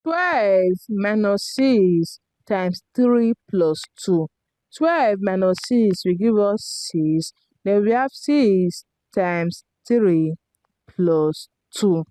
12 minus 6 times 3 plus 2. 12 minus 6 will give us 6. Then we have 6 times 3 plus 2.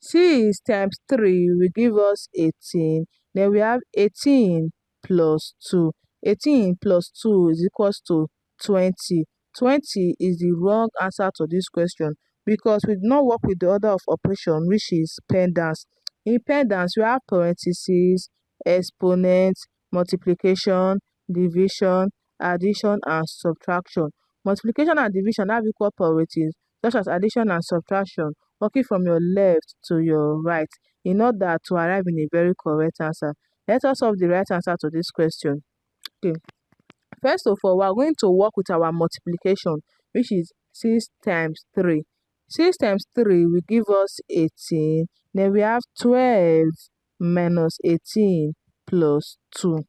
6 times 3 will give us 18. Then we have 18 plus 2. 18 plus 2 is equals to 20. 20 is the wrong answer to this question because we did not work with the order of operation, which is PEMDAS. In PEMDAS, we have parentheses, exponents, multiplication, division, addition, and subtraction. Multiplication and division have equal priorities, such as addition and subtraction, working from your left to your right in order to arrive in a very correct answer. Let us solve the right answer to this question. Okay. First of all, we are going to work with our multiplication, which is 6 times 3. 6 times 3 will give us 18. Then we have 12 minus 18 plus 2.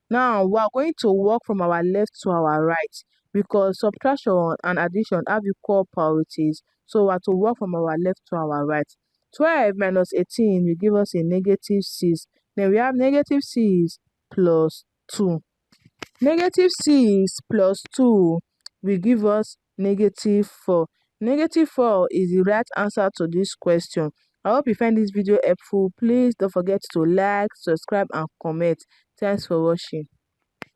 Now, we are going to work from our left to our right because subtraction and addition have equal priorities. So, we have to work from our left to our right. 12 minus 18 will give us a negative 6. Then we have negative 6 plus 2. Negative 6 plus 2 will give us negative 4. Negative 4 is the right answer to this question. I hope you find this video helpful. Please don't forget to like, subscribe, and comment. Thanks for watching.